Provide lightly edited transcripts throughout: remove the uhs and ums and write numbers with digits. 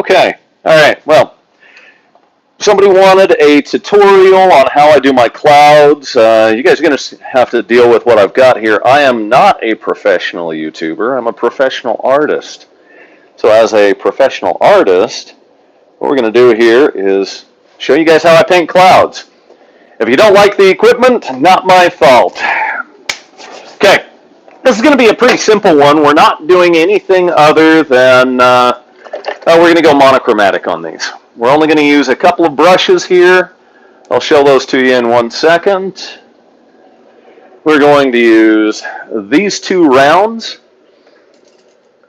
Okay, all right, well, somebody wanted a tutorial on how I do my clouds. You guys are going to have to deal with what I've got here. I am not a professional YouTuber. I'm a professional artist. So as a professional artist, what we're going to do here is show you guys how I paint clouds. If you don't like the equipment, not my fault. Okay, this is going to be a pretty simple one. We're not doing anything other than, we're going to go monochromatic on these. We're only going to use a couple of brushes here. I'll show those to you in 1 second. We're going to use these two rounds,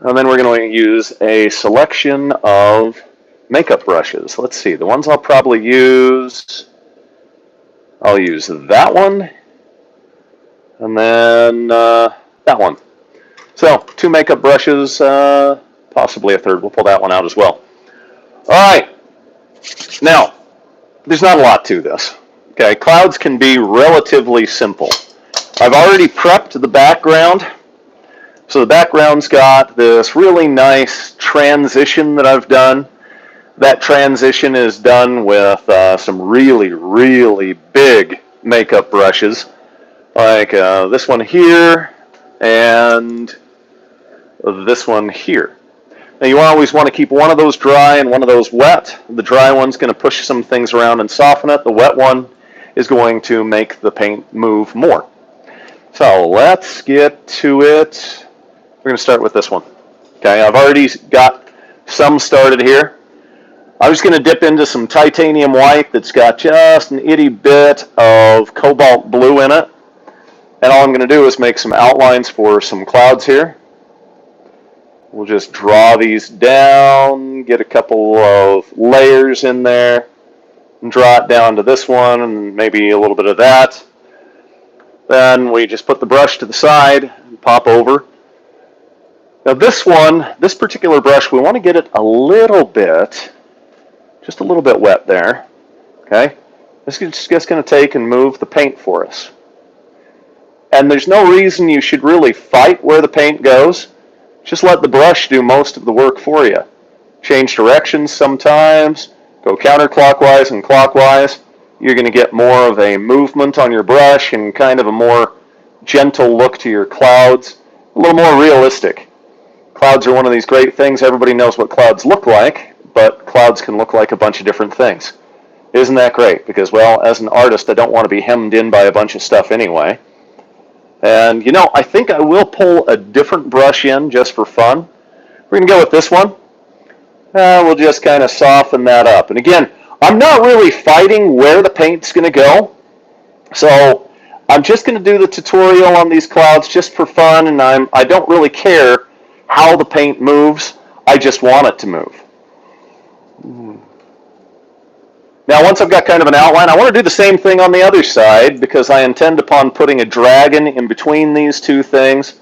and then we're going to use a selection of makeup brushes. Let's see, the ones I'll probably use, I'll use that one, and then that one. So, 2 makeup brushes, possibly a third. We'll pull that one out as well. All right. Now, there's not a lot to this. Okay, clouds can be relatively simple. I've already prepped the background. So the background's got this really nice transition that I've done. That transition is done with some really, really big makeup brushes, like this one here and this one here. Now you always want to keep one of those dry and one of those wet. The dry one's going to push some things around and soften it. The wet one is going to make the paint move more. So let's get to it. We're going to start with this one. Okay, I've already got some started here. I'm just going to dip into some titanium white that's got just an itty bit of cobalt blue in it. And all I'm going to do is make some outlines for some clouds here. We'll just draw these down, get a couple of layers in there, and draw it down to this one and maybe a little bit of that. Then we just put the brush to the side and pop over. Now this one, this particular brush, we want to get it a little bit, just a little bit wet there. Okay? This is just going to take and move the paint for us. And there's no reason you should really fight where the paint goes. Just let the brush do most of the work for you. Change directions sometimes, go counterclockwise and clockwise. You're going to get more of a movement on your brush and kind of a more gentle look to your clouds, a little more realistic. Clouds are one of these great things. Everybody knows what clouds look like, but clouds can look like a bunch of different things. Isn't that great? Because, well, as an artist, I don't want to be hemmed in by a bunch of stuff anyway. And, you know, I think I will pull a different brush in just for fun. We're going to go with this one. We'll just kind of soften that up. And again, I'm not really fighting where the paint's going to go. So I'm just going to do the tutorial on these clouds just for fun, and I don't really care how the paint moves. I just want it to move. Now, once I've got kind of an outline, I want to do the same thing on the other side because I intend upon putting a dragon in between these two things.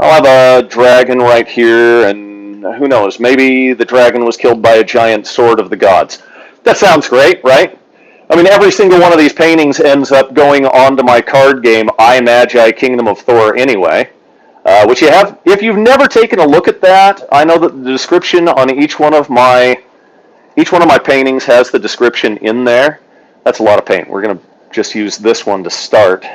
I'll have a dragon right here, and who knows, maybe the dragon was killed by a giant sword of the gods. That sounds great, right? I mean, every single one of these paintings ends up going onto my card game, I Magi Kingdom of Thor anyway, which you have. If you've never taken a look at that, I know that the description on each one of my paintings has the description in there. That's a lot of paint. We're going to just use this one to start.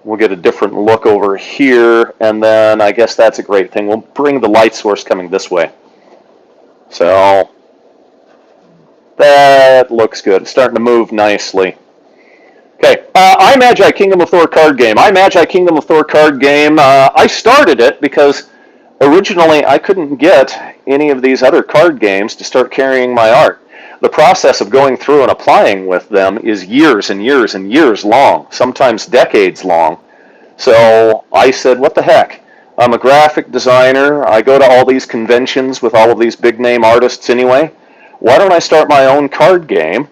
We'll get a different look over here, and then I guess that's a great thing. We'll bring the light source coming this way. So that looks good. It's starting to move nicely. Okay, I Magi Kingdom of Thor card game. I Magi Kingdom of Thor card game. I started it because originally I couldn't get any of these other card games to start carrying my art. The process of going through and applying with them is years and years and years long, sometimes decades long. So I said, what the heck? I'm a graphic designer. I go to all these conventions with all of these big name artists anyway. Why don't I start my own card game?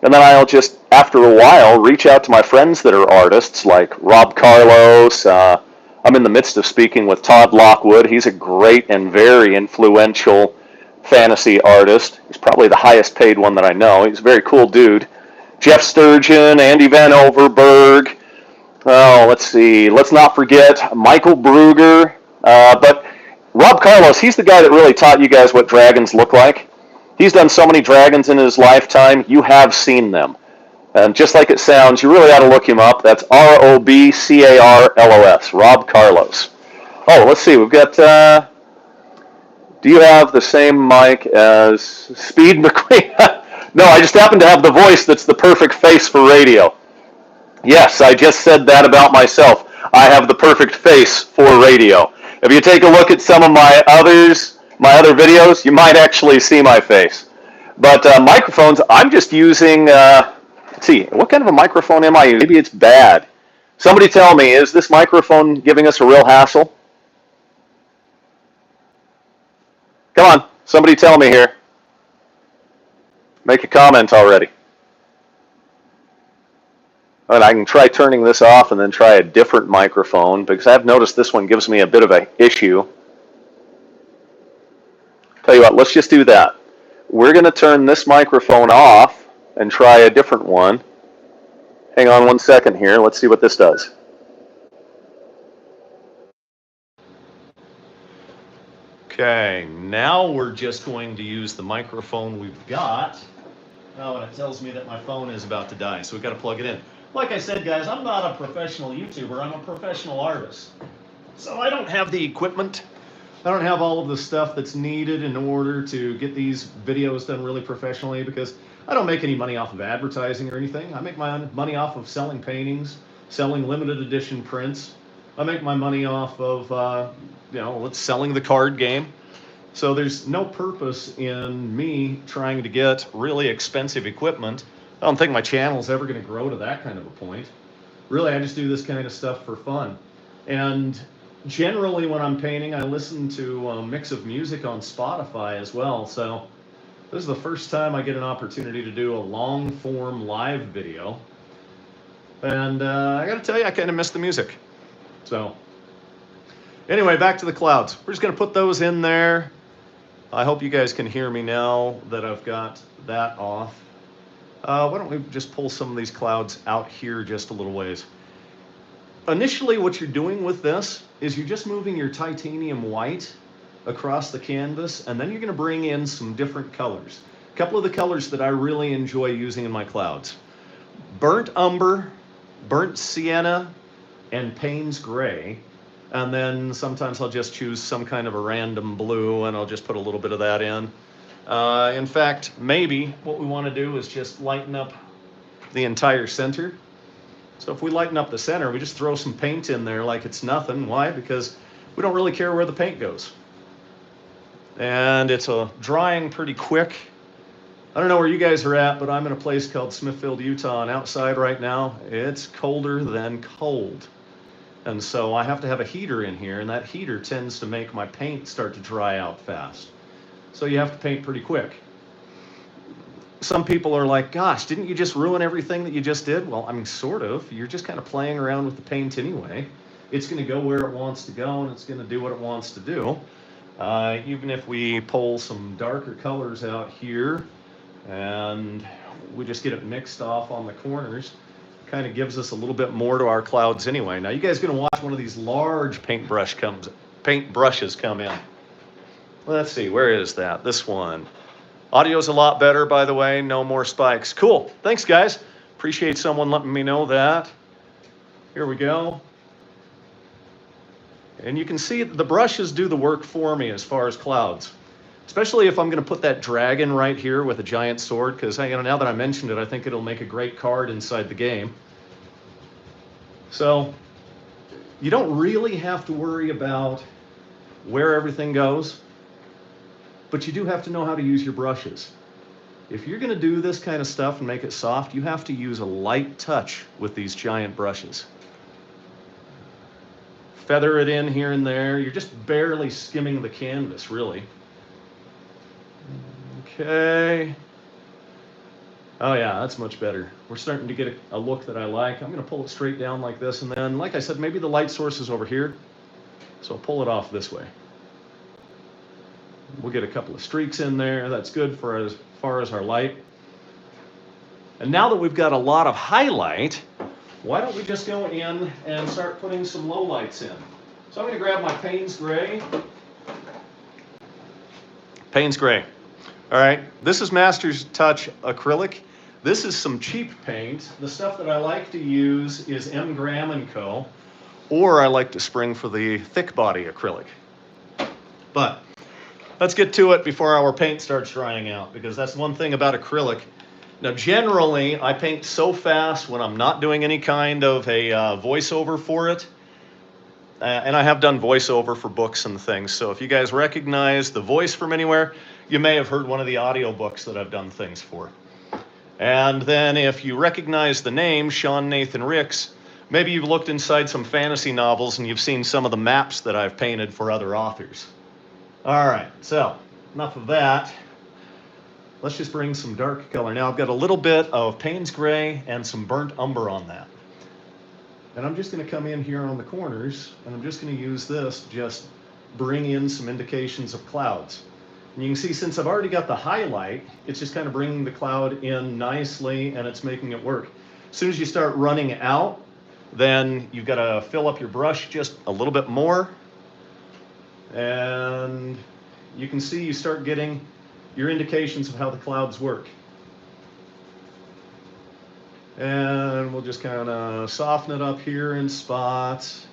And then I'll just, after a while, reach out to my friends that are artists like Rob Carlos. I'm in the midst of speaking with Todd Lockwood. He's a great and very influential fantasy artist. He's probably the highest paid one that I know. He's a very cool dude. Jeff Sturgeon, Andy Van Overberg. Oh, let's see. Let's not forget Michael Brugger. But Rob Carlos, he's the guy that really taught you guys what dragons look like. He's done so many dragons in his lifetime. You have seen them. And just like it sounds, you really ought to look him up. That's Robcarlos, Rob Carlos. Oh, let's see. We've got, do you have the same mic as Speed McQueen? No, I just happen to have the voice that's the perfect face for radio. Yes, I just said that about myself. I have the perfect face for radio. If you take a look at some of my other videos, you might actually see my face. But microphones, I'm just using, let's see, what kind of a microphone am I using? Maybe it's bad. Somebody tell me, is this microphone giving us a real hassle? Come on, somebody tell me here. Make a comment already. And I can try turning this off and then try a different microphone, because I've noticed this one gives me a bit of an issue. Tell you what, let's just do that. We're going to turn this microphone off and try a different one. Hang on 1 second here. Let's see what this does. Okay, now we're just going to use the microphone we've got. Oh, and it tells me that my phone is about to die, so we've got to plug it in. Like I said, guys, I'm not a professional YouTuber. I'm a professional artist. So I don't have the equipment. I don't have all of the stuff that's needed in order to get these videos done really professionally, because I don't make any money off of advertising or anything. I make my money off of selling paintings, selling limited edition prints. I make my money off of, selling the card game. So there's no purpose in me trying to get really expensive equipment. I don't think my channel's ever going to grow to that kind of a point. Really, I just do this kind of stuff for fun. And generally when I'm painting, I listen to a mix of music on Spotify as well. So this is the first time I get an opportunity to do a long form live video. And I got to tell you, I kind of miss the music. So anyway, back to the clouds. We're just going to put those in there. I hope you guys can hear me now that I've got that off. Why don't we just pull some of these clouds out here just a little ways. Initially, what you're doing with this is you're just moving your titanium white across the canvas, and then you're going to bring in some different colors. A couple of the colors that I really enjoy using in my clouds. Burnt umber, burnt sienna, and Payne's gray. And then sometimes I'll just choose some kind of a random blue and I'll just put a little bit of that in. In fact, maybe what we want to do is just lighten up the entire center. So if we lighten up the center, we just throw some paint in there like it's nothing. Why? Because we don't really care where the paint goes. And it's drying pretty quick. I don't know where you guys are at, but I'm in a place called Smithfield, Utah, and outside right now, it's colder than cold. And so I have to have a heater in here, and that heater tends to make my paint start to dry out fast. So you have to paint pretty quick. Some people are like, gosh, didn't you just ruin everything that you just did? Well, I mean, sort of. You're just kind of playing around with the paint anyway. It's going to go where it wants to go, and it's going to do what it wants to do. Even if we pull some darker colors out here, and we just get it mixed off on the corners, kind of gives us a little bit more to our clouds anyway. Now you guys are going to watch one of these large paintbrushes come in. Let's see, where is that? This one. Audio's a lot better, by the way. No more spikes. Cool. Thanks, guys. Appreciate someone letting me know that. Here we go. And you can see the brushes do the work for me as far as clouds. Especially if I'm going to put that dragon right here with a giant sword, because now that I mentioned it, I think it'll make a great card inside the game. So you don't really have to worry about where everything goes, but you do have to know how to use your brushes. If you're going to do this kind of stuff and make it soft, you have to use a light touch with these giant brushes. Feather it in here and there. You're just barely skimming the canvas, really. Okay. Oh yeah, that's much better. We're starting to get a look that I like. I'm going to pull it straight down like this, and then, like I said, maybe the light source is over here, so I'll pull it off this way. We'll get a couple of streaks in there. That's good for as far as our light. And now that we've got a lot of highlight, why don't we just go in and start putting some low lights in? So I'm going to grab my Payne's gray, Payne's Gray. All right, this is Master's Touch acrylic. This is some cheap paint. The stuff that I like to use is M. Graham & Co. Or I like to spring for the thick body acrylic. But let's get to it before our paint starts drying out, because that's one thing about acrylic. Now, generally, I paint so fast when I'm not doing any kind of a voiceover for it. And I have done voiceover for books and things. So if you guys recognize the voice from anywhere, you may have heard one of the audio books that I've done things for. And then if you recognize the name, Sean Nathan Ricks, maybe you've looked inside some fantasy novels and you've seen some of the maps that I've painted for other authors. All right, so enough of that. Let's just bring some dark color. Now I've got a little bit of Payne's Gray and some burnt umber on that. And I'm just going to come in here on the corners, and I'm just going to use this to just bring in some indications of clouds. And you can see, since I've already got the highlight, it's just kind of bringing the cloud in nicely, and it's making it work. As soon as you start running out, then you've got to fill up your brush just a little bit more. And you can see you start getting your indications of how the clouds work. And we'll just kind of soften it up here in spots.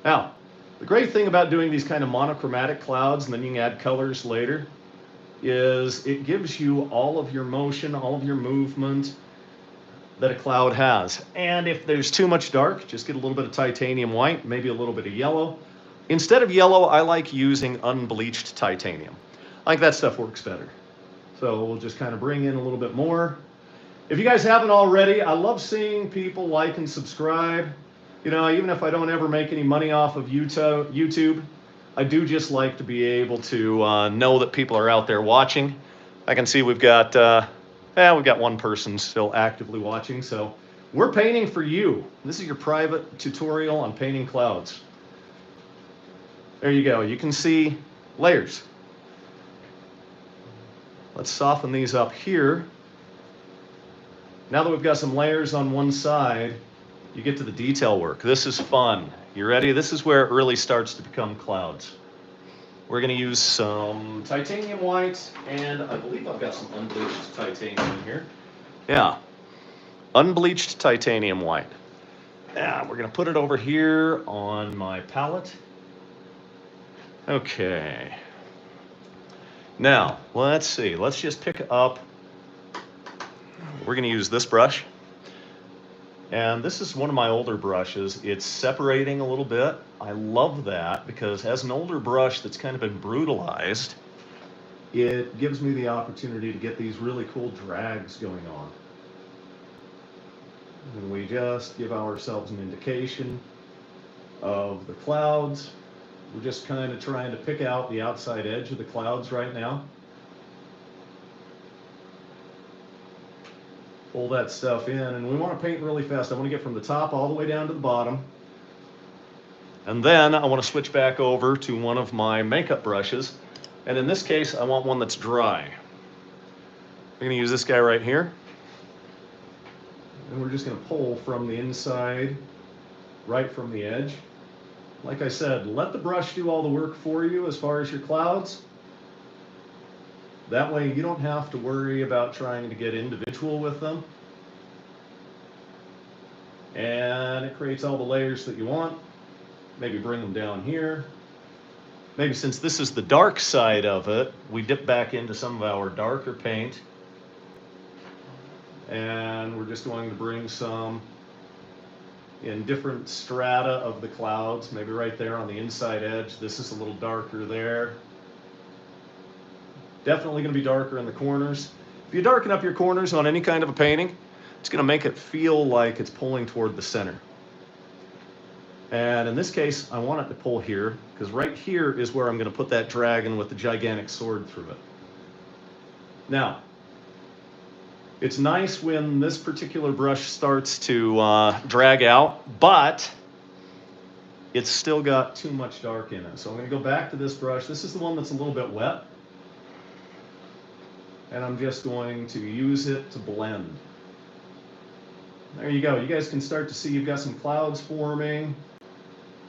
Now, the great thing about doing these kind of monochromatic clouds, and then you can add colors later, is it gives you all of your motion, all of your movement that a cloud has. And if there's too much dark, just get a little bit of titanium white, maybe a little bit of yellow. Instead of yellow, I like using unbleached titanium. I think that stuff works better. So we'll just kind of bring in a little bit more. If you guys haven't already, I love seeing people like and subscribe. You know, even if I don't ever make any money off of YouTube, I do just like to be able to know that people are out there watching. I can see we've got one person still actively watching, so we're painting for you. This is your private tutorial on painting clouds. There you go. You can see layers. Let's soften these up here. Now that we've got some layers on one side, you get to the detail work. This is fun. You ready? This is where it really starts to become clouds. We're going to use some titanium white, and I believe I've got some unbleached titanium in here. Yeah, unbleached titanium white. Yeah, we're going to put it over here on my palette. Okay. Now, let's see. Let's just pick up. We're going to use this brush. And this is one of my older brushes. It's separating a little bit. I love that because as an older brush that's kind of been brutalized, it gives me the opportunity to get these really cool drags going on. And we just give ourselves an indication of the clouds. We're just kind of trying to pick out the outside edge of the clouds right now. Pull that stuff in, and we want to paint really fast. I want to get from the top all the way down to the bottom. And then I want to switch back over to one of my makeup brushes. And in this case, I want one that's dry. I'm going to use this guy right here. And we're just going to pull from the inside, right from the edge. Like I said, let the brush do all the work for you as far as your clouds. That way you don't have to worry about trying to get individual with them. And it creates all the layers that you want. Maybe bring them down here. Maybe since this is the dark side of it, we dip back into some of our darker paint. And we're just going to bring some in different strata of the clouds, maybe right there on the inside edge. This is a little darker there. Definitely going to be darker in the corners. If you darken up your corners on any kind of a painting, it's going to make it feel like it's pulling toward the center. And in this case, I want it to pull here, because right here is where I'm going to put that dragon with the gigantic sword through it. Now, it's nice when this particular brush starts to drag out, but it's still got too much dark in it. So I'm going to go back to this brush. This is the one that's a little bit wet. And I'm just going to use it to blend. There you go. You guys can start to see you've got some clouds forming.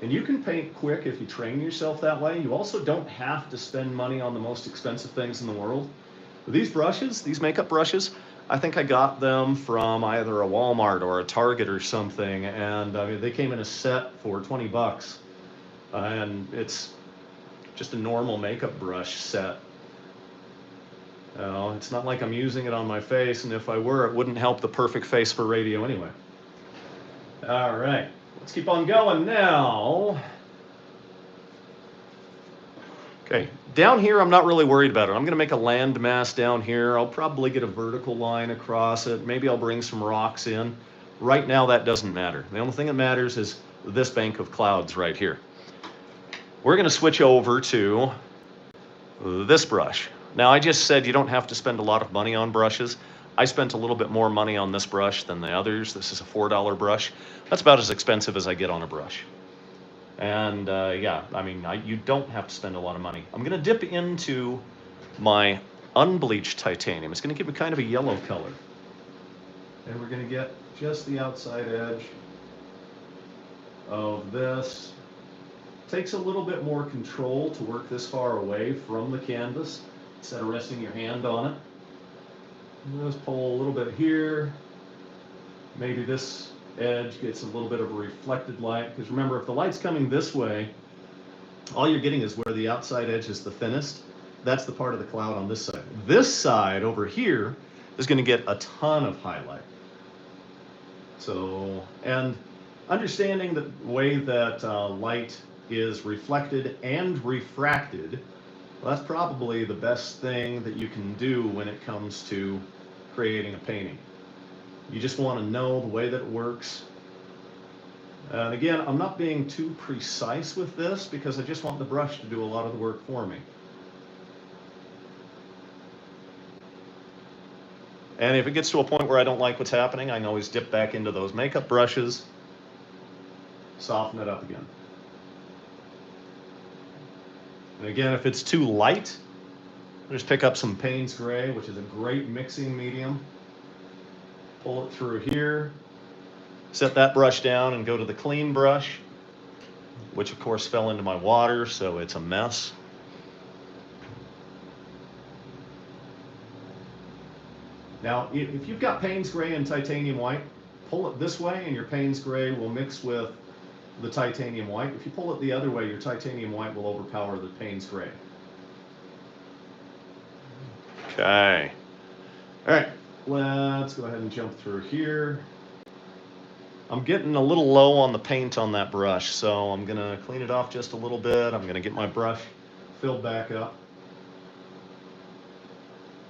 And you can paint quick if you train yourself that way. You also don't have to spend money on the most expensive things in the world. But these brushes, these makeup brushes, I think I got them from either a Walmart or a Target or something, and I mean, they came in a set for 20 bucks. And it's just a normal makeup brush set. It's not like I'm using it on my face, and if I were, it wouldn't help the perfect face for radio anyway. All right, let's keep on going now. Okay, down here I'm not really worried about it. I'm going to make a land mass down here. I'll probably get a vertical line across it. Maybe I'll bring some rocks in. Right now that doesn't matter. The only thing that matters is this bank of clouds right here. We're going to switch over to this brush. Now, I just said you don't have to spend a lot of money on brushes. I spent a little bit more money on this brush than the others. This is a $4 brush. That's about as expensive as I get on a brush. And yeah, I mean, you don't have to spend a lot of money. I'm going to dip into my unbleached titanium. It's going to give me kind of a yellow color. And we're going to get just the outside edge of this. Takes a little bit more control to work this far away from the canvas instead of resting your hand on it. Just pull a little bit here. Maybe this edge gets a little bit of a reflected light, because remember, if the light's coming this way, all you're getting is where the outside edge is the thinnest. That's the part of the cloud on this side. This side over here is going to get a ton of highlight. So, and understanding the way that light is reflected and refracted, well, that's probably the best thing that you can do when it comes to creating a painting. You just want to know the way that it works. And again, I'm not being too precise with this because I just want the brush to do a lot of the work for me. And if it gets to a point where I don't like what's happening, I can always dip back into those makeup brushes, soften it up again. And again, if it's too light, just pick up some Payne's Gray, which is a great mixing medium. Pull it through here, set that brush down and go to the clean brush, which of course fell into my water, so it's a mess. Now, if you've got Payne's Gray and titanium white, pull it this way and your Payne's Gray will mix with the titanium white. If you pull it the other way, your titanium white will overpower the Payne's Gray. Okay. All right, let's go ahead and jump through here. I'm getting a little low on the paint on that brush, so I'm gonna clean it off just a little bit. I'm gonna get my brush filled back up.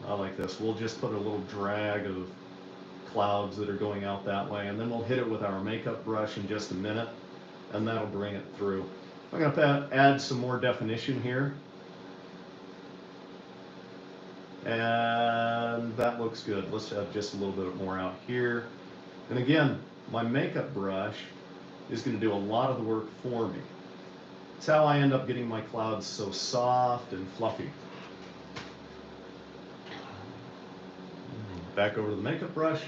I like this. We'll just put a little drag of clouds that are going out that way, and then we'll hit it with our makeup brush in just a minute, and that'll bring it through. I'm going to add some more definition here. And that looks good. Let's add just a little bit more out here. And again, my makeup brush is going to do a lot of the work for me. It's how I end up getting my clouds so soft and fluffy. Back over to the makeup brush.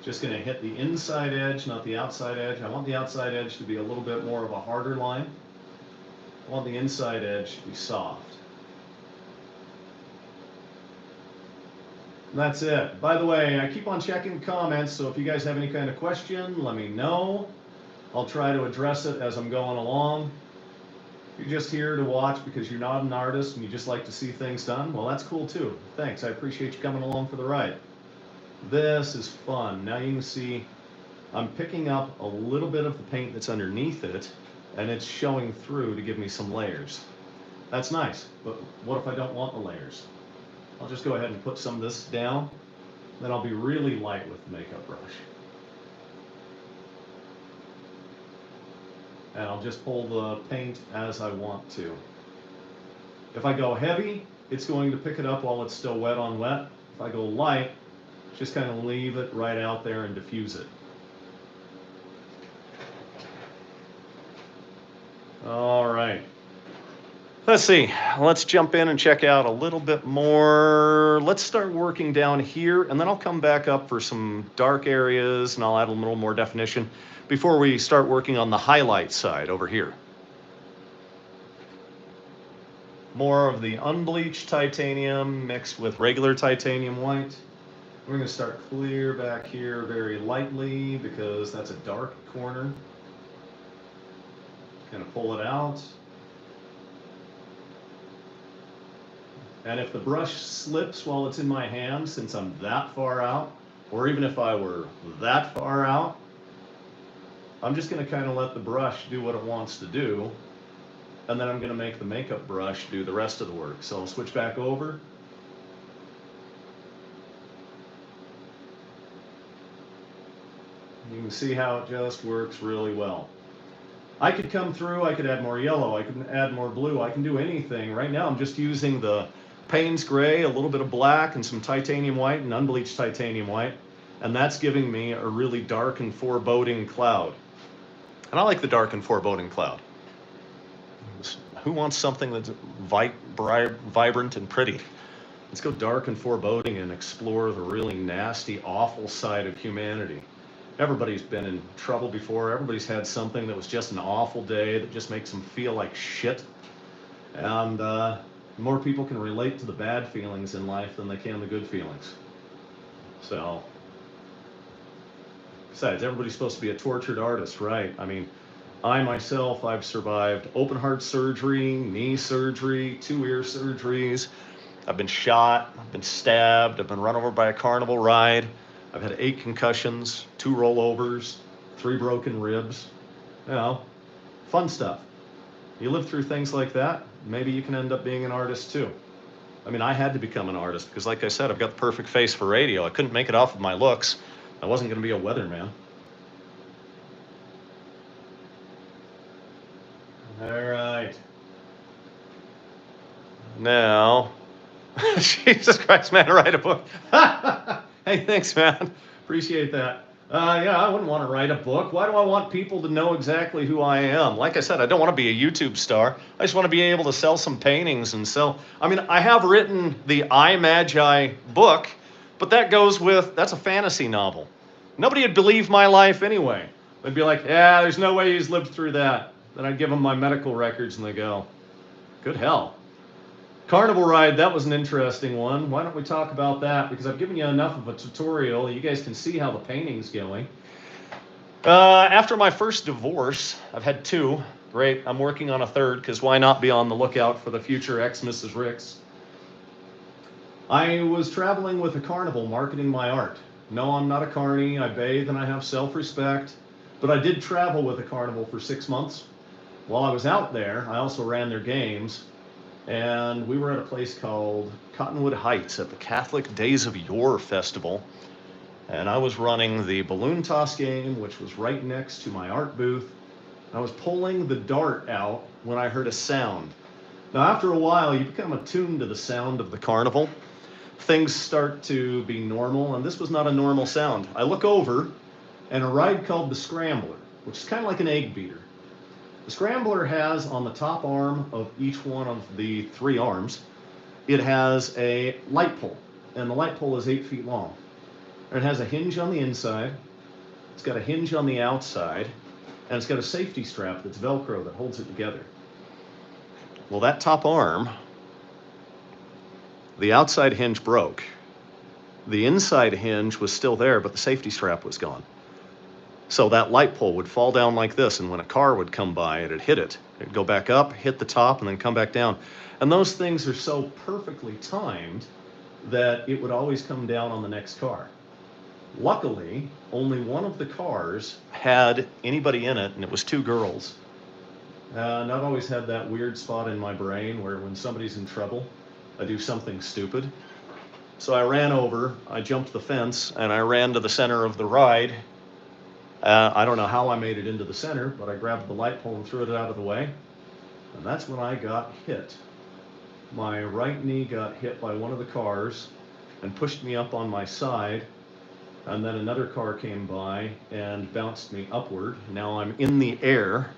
Just going to hit the inside edge, not the outside edge. I want the outside edge to be a little bit more of a harder line. I want the inside edge to be soft. And that's it. By the way, I keep on checking comments, so if you guys have any kind of question, let me know. I'll try to address it as I'm going along. If you're just here to watch because you're not an artist and you just like to see things done, well, that's cool too. Thanks, I appreciate you coming along for the ride. This is fun. Now you can see I'm picking up a little bit of the paint that's underneath it, and it's showing through to give me some layers. That's nice, but what if I don't want the layers? I'll just go ahead and put some of this down, then I'll be really light with the makeup brush. And I'll just pull the paint as I want to. If I go heavy, it's going to pick it up while it's still wet on wet. If I go light, just kind of leave it right out there and diffuse it. All right. Let's see. Let's jump in and check out a little bit more. Let's start working down here, and then I'll come back up for some dark areas, and I'll add a little more definition before we start working on the highlight side over here. More of the unbleached titanium mixed with regular titanium white. We're going to start clear back here very lightly because that's a dark corner. Kind of pull it out. And if the brush slips while it's in my hand, since I'm that far out, or even if I were that far out, I'm just going to kind of let the brush do what it wants to do. And then I'm going to make the makeup brush do the rest of the work. So I'll switch back over. You can see how it just works really well. I could come through, I could add more yellow, I could add more blue, I can do anything. Right now I'm just using the Payne's Gray, a little bit of black, and some titanium white and unbleached titanium white. And that's giving me a really dark and foreboding cloud. And I like the dark and foreboding cloud. Who wants something that's vibrant and pretty? Let's go dark and foreboding and explore the really nasty, awful side of humanity. Everybody's been in trouble before. Everybody's had something that was just an awful day that just makes them feel like shit. And more people can relate to the bad feelings in life than they can the good feelings. So, besides, everybody's supposed to be a tortured artist, right? I mean, I myself, I've survived open heart surgery, knee surgery, 2 ear surgeries. I've been shot, I've been stabbed, I've been run over by a carnival ride. I've had 8 concussions, 2 rollovers, 3 broken ribs. You know, fun stuff. You live through things like that, maybe you can end up being an artist too. I mean, I had to become an artist because, like I said, I've got the perfect face for radio. I couldn't make it off of my looks. I wasn't going to be a weatherman. All right. Now, Jesus Christ, man, write a book. Hey, thanks, man. Appreciate that. Yeah, I wouldn't want to write a book. Why do I want people to know exactly who I am? Like I said, I don't want to be a YouTube star. I just want to be able to sell some paintings and sell. I mean, I have written the I Magi book, but that's a fantasy novel. Nobody would believe my life anyway. They'd be like, yeah, there's no way he's lived through that. Then I'd give them my medical records and they go, good hell. Carnival ride, that was an interesting one. Why don't we talk about that? Because I've given you enough of a tutorial. You guys can see how the painting's going. After my first divorce, I've had 2. Great, I'm working on a 3rd, because why not be on the lookout for the future ex-Mrs. Ricks? I was traveling with a carnival marketing my art. No, I'm not a carny. I bathe and I have self-respect. But I did travel with a carnival for 6 months. While I was out there, I also ran their games. And we were at a place called Cottonwood Heights at the Catholic Days of Yore Festival. And I was running the balloon toss game, which was right next to my art booth. I was pulling the dart out when I heard a sound. Now, after a while, you become attuned to the sound of the carnival. Things start to be normal, and this was not a normal sound. I look over, and a ride called the Scrambler, which is kind of like an egg beater. The Scrambler has on the top arm of each one of the 3 arms, it has a light pole, and the light pole is 8 feet long. And it has a hinge on the inside, it's got a hinge on the outside, and it's got a safety strap that's Velcro that holds it together. Well, that top arm, the outside hinge broke. The inside hinge was still there, but the safety strap was gone. So that light pole would fall down like this, and when a car would come by, it'd hit it. It'd go back up, hit the top, and then come back down. And those things are so perfectly timed that it would always come down on the next car. Luckily, only one of the cars had anybody in it, and it was 2 girls. And I've always had that weird spot in my brain where when somebody's in trouble, I do something stupid. So I ran over, I jumped the fence, and I ran to the center of the ride. I don't know how I made it into the center, but I grabbed the light pole and threw it out of the way. And that's when I got hit. My right knee got hit by one of the cars and pushed me up on my side. And then another car came by and bounced me upward. Now I'm in the air.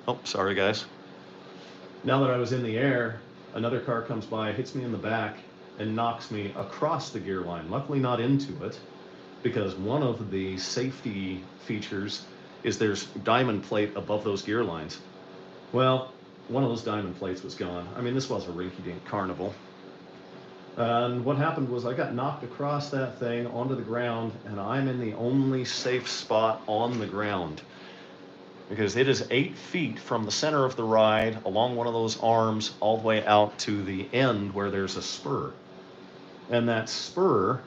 Oh, sorry guys. Now that I was in the air, another car comes by, hits me in the back, and knocks me across the gear line. Luckily not into it, because one of the safety features is there's diamond plate above those gear lines. Well, one of those diamond plates was gone. I mean, this was a rinky-dink carnival. And what happened was I got knocked across that thing onto the ground, and I'm in the only safe spot on the ground, because it is 8 feet from the center of the ride along one of those arms all the way out to the end where there's a spur. And that spur,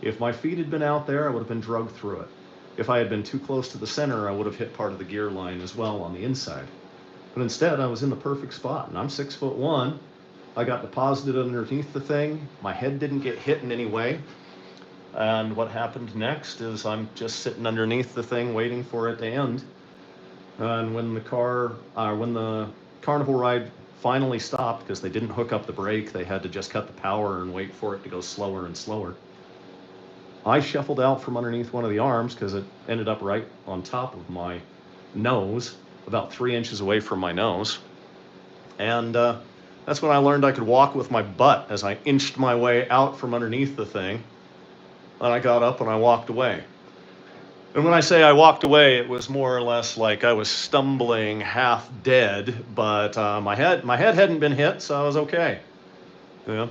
if my feet had been out there, I would have been drugged through it. If I had been too close to the center, I would have hit part of the gear line as well on the inside. But instead, I was in the perfect spot, and I'm 6'1". I got deposited underneath the thing. My head didn't get hit in any way. And what happened next is I'm just sitting underneath the thing waiting for it to end. And when the carnival ride finally stopped, because they didn't hook up the brake, they had to just cut the power and wait for it to go slower and slower, I shuffled out from underneath one of the arms, because it ended up right on top of my nose, about 3 inches away from my nose. And that's when I learned I could walk with my butt, as I inched my way out from underneath the thing. And I got up and I walked away. And when I say I walked away, it was more or less like I was stumbling, half dead, but my head hadn't been hit, so I was okay. Yeah.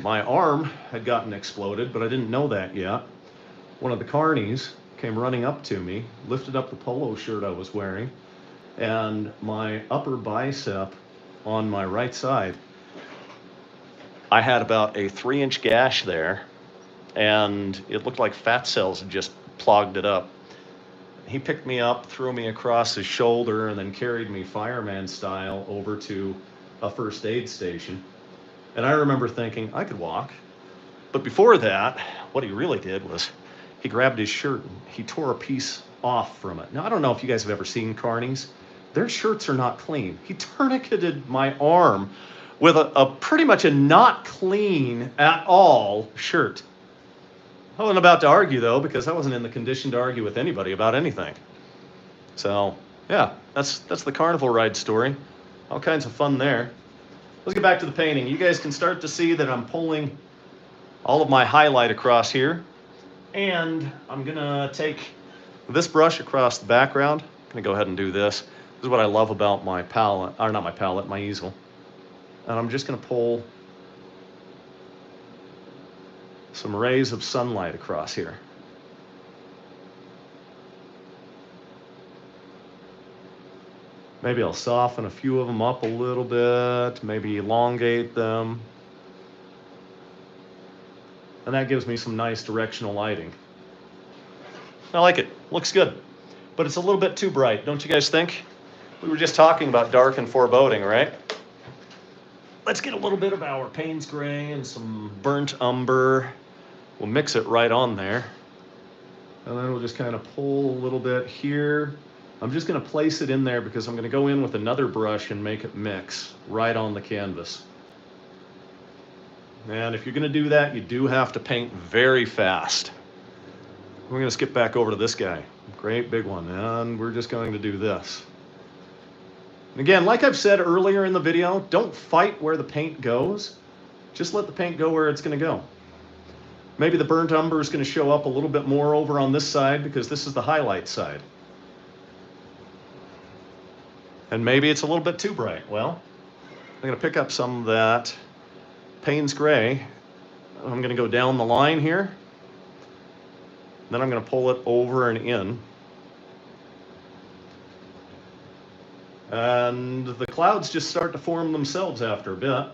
My arm had gotten exploded, but I didn't know that yet. One of the carnies came running up to me, lifted up the polo shirt I was wearing, and my upper bicep on my right side, I had about a 3-inch gash there, and it looked like fat cells had just clogged it up. He picked me up, threw me across his shoulder, and then carried me fireman style over to a first aid station. And I remember thinking, I could walk. But before that, what he really did was he grabbed his shirt and he tore a piece off from it. Now, I don't know if you guys have ever seen carnies. Their shirts are not clean. He tourniqueted my arm with a pretty much a not clean at all shirt. I wasn't about to argue, though, because I wasn't in the condition to argue with anybody about anything. So, yeah, that's the carnival ride story. All kinds of fun there. Let's get back to the painting. You guys can start to see that I'm pulling all of my highlight across here. And I'm going to take this brush across the background. I'm going to go ahead and do this. This is what I love about my palette, or not my palette, my easel. And I'm just going to pull some rays of sunlight across here. Maybe I'll soften a few of them up a little bit, maybe elongate them. And that gives me some nice directional lighting. I like it, looks good. But it's a little bit too bright, don't you guys think? We were just talking about dark and foreboding, right? Let's get a little bit of our Payne's Gray and some burnt umber. We'll mix it right on there. And then we'll just kind of pull a little bit here. I'm just going to place it in there because I'm going to go in with another brush and make it mix right on the canvas. And if you're going to do that, you do have to paint very fast. We're going to skip back over to this guy. Great big one. And we're just going to do this. And again, like I've said earlier in the video, don't fight where the paint goes. Just let the paint go where it's going to go. Maybe the burnt umber is going to show up a little bit more over on this side because this is the highlight side. And maybe it's a little bit too bright. Well, I'm going to pick up some of that Payne's Gray. I'm going to go down the line here. Then I'm going to pull it over and in. And the clouds just start to form themselves after a bit.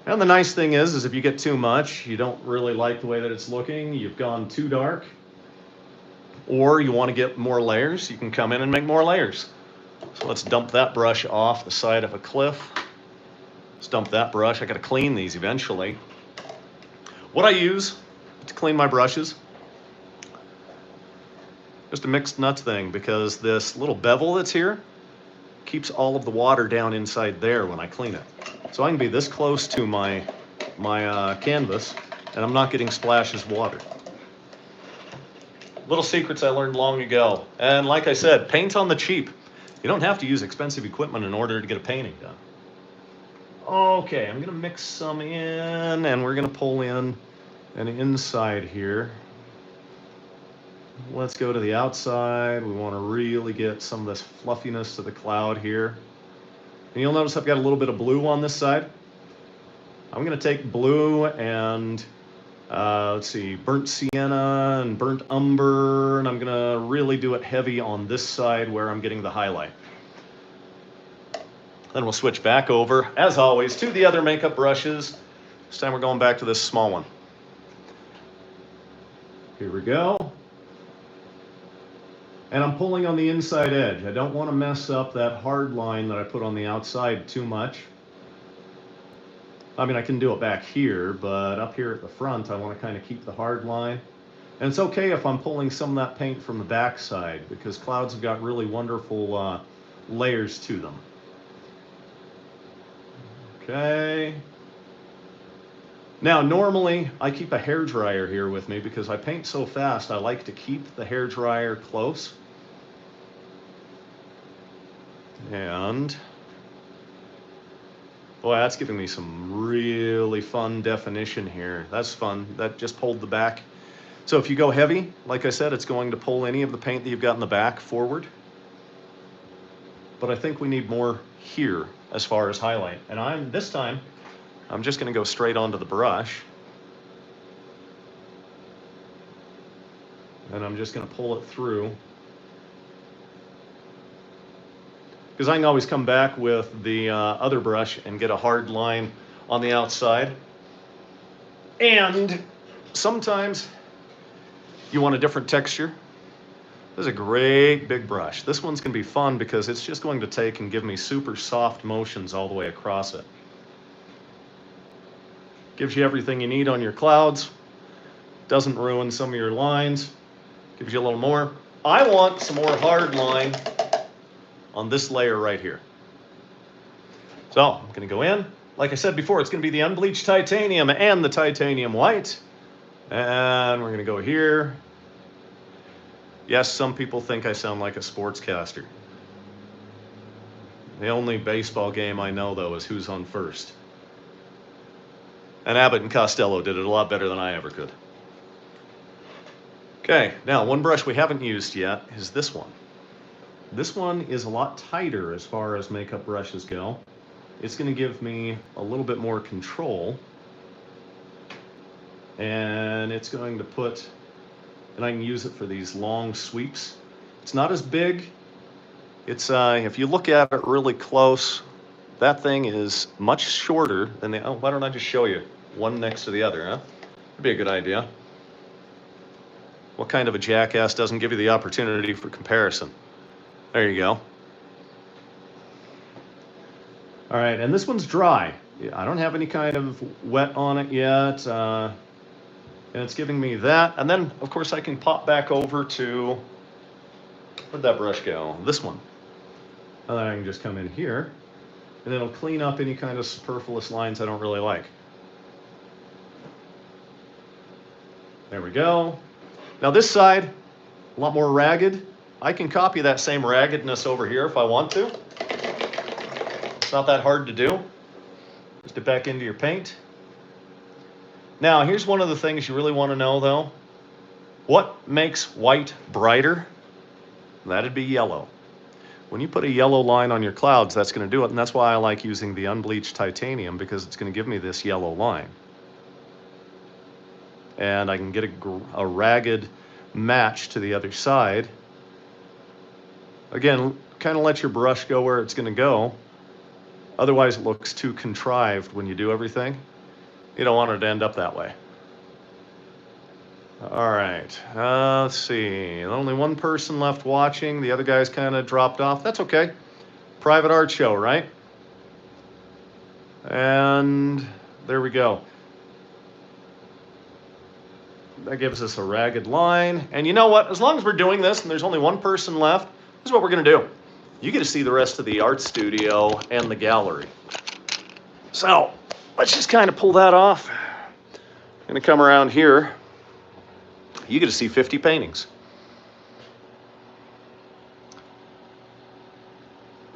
And the nice thing is if you get too much, you don't really like the way that it's looking, you've gone too dark, or you want to get more layers, you can come in and make more layers. So let's dump that brush off the side of a cliff. Let's dump that brush. I got to clean these eventually. What I use to clean my brushes, just a mixed nuts thing, because this little bevel that's here keeps all of the water down inside there when I clean it. So I can be this close to my canvas, and I'm not getting splashes of water. Little secrets I learned long ago. And like I said, paint on the cheap. You don't have to use expensive equipment in order to get a painting done. Okay, I'm gonna mix some in, and we're gonna pull in an inside here. Let's go to the outside. We want to really get some of this fluffiness to the cloud here. And you'll notice I've got a little bit of blue on this side. I'm going to take blue and, let's see, burnt sienna and burnt umber, and I'm going to really do it heavy on this side where I'm getting the highlight. Then we'll switch back over, as always, to the other makeup brushes. This time we're going back to this small one. Here we go. And I'm pulling on the inside edge. I don't want to mess up that hard line that I put on the outside too much. I mean, I can do it back here, but up here at the front, I want to kind of keep the hard line. And it's okay if I'm pulling some of that paint from the back side, because clouds have got really wonderful layers to them. Okay. Now, normally, I keep a hairdryer here with me because I paint so fast, I like to keep the hairdryer close. And, boy, that's giving me some really fun definition here. That's fun. That just pulled the back. So if you go heavy, like I said, it's going to pull any of the paint that you've got in the back forward. But I think we need more here as far as highlight. And this time, I'm just going to go straight onto the brush. And I'm just going to pull it through. Because I can always come back with the other brush and get a hard line on the outside. And sometimes you want a different texture. This is a great big brush. This one's going to be fun because it's just going to take and give me super soft motions all the way across it. Gives you everything you need on your clouds. Doesn't ruin some of your lines. Gives you a little more. I want some more hard line on this layer right here. So I'm going to go in. Like I said before, it's going to be the unbleached titanium and the titanium white. And we're going to go here. Yes, some people think I sound like a sportscaster. The only baseball game I know, though, is Who's on First. And Abbott and Costello did it a lot better than I ever could. Okay, now one brush we haven't used yet is this one. This one is a lot tighter as far as makeup brushes go. It's going to give me a little bit more control. And it's going to put, and I can use it for these long sweeps. It's not as big. It's, if you look at it really close, that thing is much shorter than the, oh, why don't I just show you one next to the other, huh? That'd be a good idea. What kind of a jackass doesn't give you the opportunity for comparison? There you go. All right, and this one's dry. I don't have any kind of wet on it yet. And it's giving me that. And then, of course, I can pop back over to, where'd that brush go? This one. And then I can just come in here, and it'll clean up any kind of superfluous lines I don't really like. There we go. Now this side, a lot more ragged. I can copy that same raggedness over here if I want to. It's not that hard to do. Just dip back into your paint. Now, here's one of the things you really want to know, though. What makes white brighter? That'd be yellow. When you put a yellow line on your clouds, that's going to do it, and that's why I like using the unbleached titanium, because it's going to give me this yellow line. And I can get a ragged match to the other side. Again, kind of let your brush go where it's going to go. Otherwise, it looks too contrived when you do everything. You don't want it to end up that way. All right, let's see. Only one person left watching. The other guy's kind of dropped off. That's okay. Private art show, right? And there we go. That gives us a ragged line. And you know what? As long as we're doing this and there's only one person left, this is what we're going to do. You get to see the rest of the art studio and the gallery. So let's just kind of pull that off. I'm going to come around here. You get to see 50 paintings.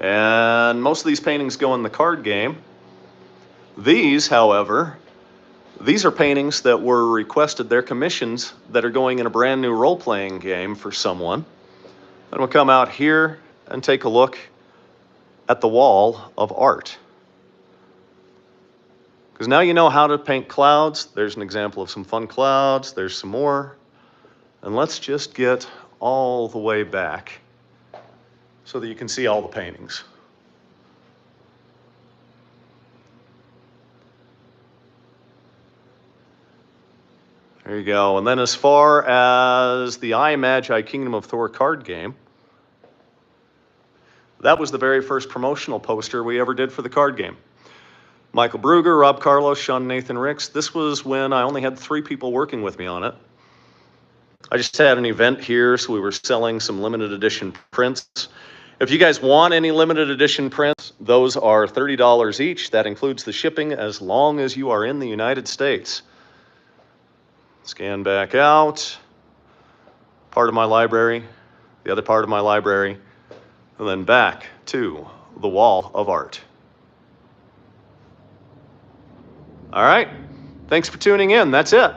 And most of these paintings go in the card game. These, however, these are paintings that were requested. They're commissions that are going in a brand new role-playing game for someone. And we'll come out here and take a look at the wall of art. Because now you know how to paint clouds. There's an example of some fun clouds. There's some more. And let's just get all the way back so that you can see all the paintings. There you go. And then as far as the I Kingdom of Thor card game, that was the very first promotional poster we ever did for the card game. Michael Brugger, Rob Carlos, Sean Nathan Ricks. This was when I only had 3 people working with me on it. I just had an event here, so we were selling some limited edition prints. If you guys want any limited edition prints, those are $30 each. That includes the shipping as long as you are in the United States. Scan back out, part of my library, the other part of my library, and then back to the wall of art. All right, thanks for tuning in. That's it.